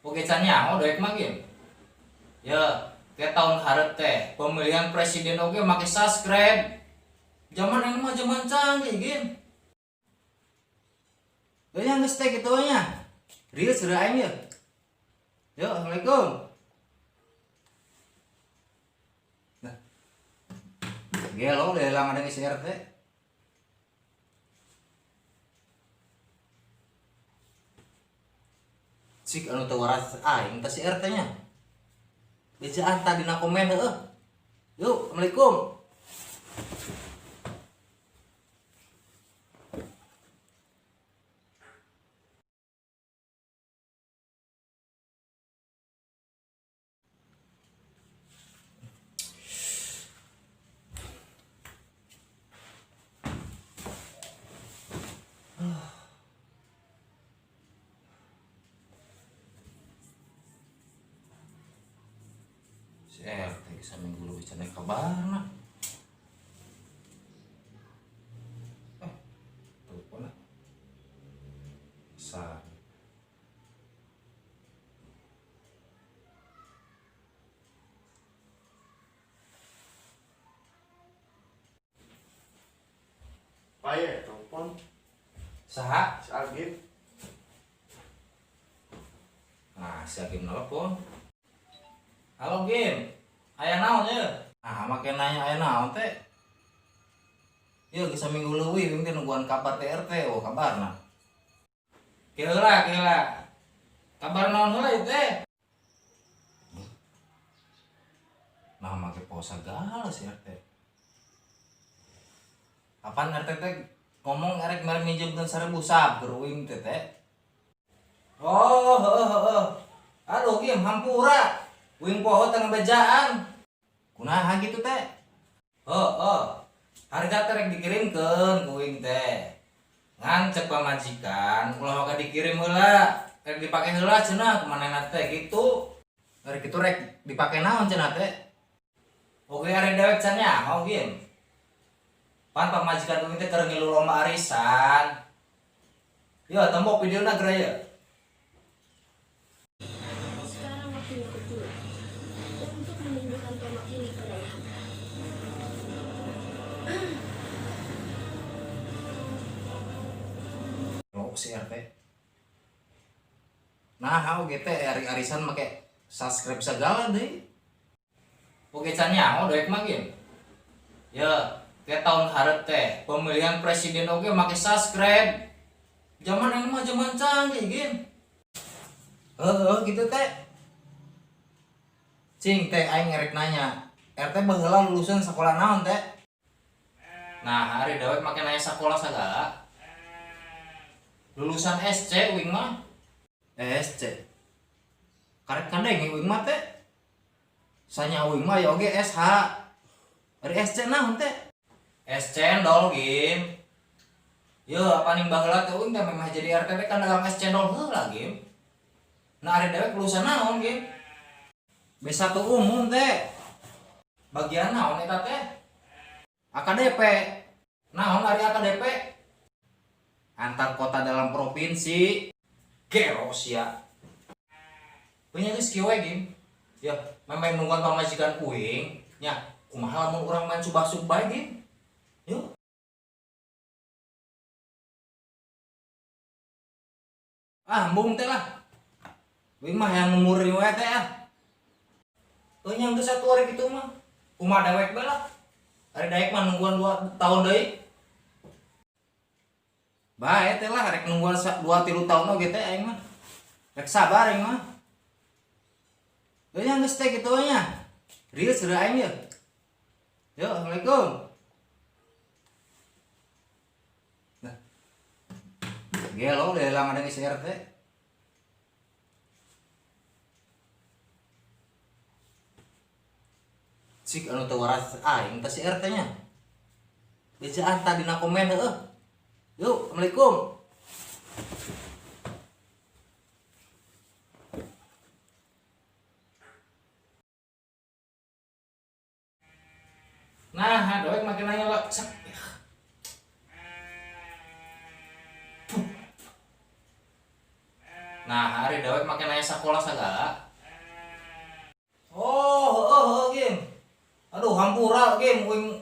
Oke can nyaho doek mah game. Ya, ke tahun hareup teh pemilihan presiden oge make subscribe. Zaman yang mah zaman canggih game. Yang geus teh kitu nya. Reels reu aing ya. Yo, assalamualaikum. Nah, gelo lelang ada ngisi RT. Cik anu teu waras aing teh si RT nya. Bejaan tadi na komen heuh. Yuk, assalamualaikum. Si RT bisa minggu lu bicara kabarna. Telepon lah. Sa. Paye, telepon Saha? si Agim. Nah, si Agim nelpon. Halo Gim, aya naon ye? Ah, make nanya aya naon teh? Ieu geus saminggu leuwih we teh nungguan kabar teh RT, oh kabarna. Kira. Kabar naon heula ieu teh? Nah, make pos segala si RT. Kapan RT teh ngomong erek mere minjemkeun 1000 saber uing teh teh? Oh, heuh. Aduh Gim, hampura. Uing poho teu ngabejaan. Kunaha gitu teh? Harga teh rek dikirimkeun ku uing teh. Ngan cek pamajikan, ulah maka dikirim heula. Rek dipake heula cenah kumanehna teh gitu. Rek kitu rek dipake naon cenah teh? Oge are dewek can nyaho Gim. Pan pamajikan uing teh keur ngilu lomba arisan. Yo, tembok videona geura ye. Sekarang waktunya kedua untuk menunjukkan tomak ini pada yang Oh, si RT. Nah, oge teh ari-arisan make subscribe segala deui. Oge can nyaho doek mah Gim. Ya, ke tahun hareup teh pemilihan presiden oge make subscribe. Zaman yang mah zaman canggih Gim. Gitu teh. Cing teh aing ngerek nanya, RT baheula lulusan sekolah naon teh? Nah, hari dawek make nanya sekolah sagala. Lulusan SC uing mah. SC. Karek kandeng uing mah teh. Sanya uing mah ya oge SH. Ari SC naon teh? Es cendol Gim. Yo, apa ning baheula teh uing teh memang jadi RT teh kan dagang es cendol heula Gim. Nah, ari dewek lulusan naon Gim? B1 umum teh. Bagian naon eta teh? AKDP. Naon ari AKDP? Antar kota dalam provinsi. Geros ya. Punya geus kieu we Gim. Ya, memang nungguan pamajikan uing nya. Kumaha lamun urang main subah-subah Gim? Yuk. Embung teh lah. Uing mah yang numuri we teh ah. Euy nya geus 1 hari kitu mah. Kumaha dewek bae lah. Ari daek mah nungguan 2 tahun deui. Bae teh lah rek nungguan 2-3 tahun oge teh aing mah. Rek sabar aing mah. Euy nya geus teh kitu nya. Reels reu aing ya. Yo, assalamualaikum. Nah, gelo lelang ada ngisi RT. Cik anu teu waras aing teh si RT nya. Bejaan tadi na komen heuh. Yuk, assalamualaikum. Nah, doek makin nanya lo. Nah, hari dawet pakai nanya sekolah segala. Oh, game. Aduh, hampura game uing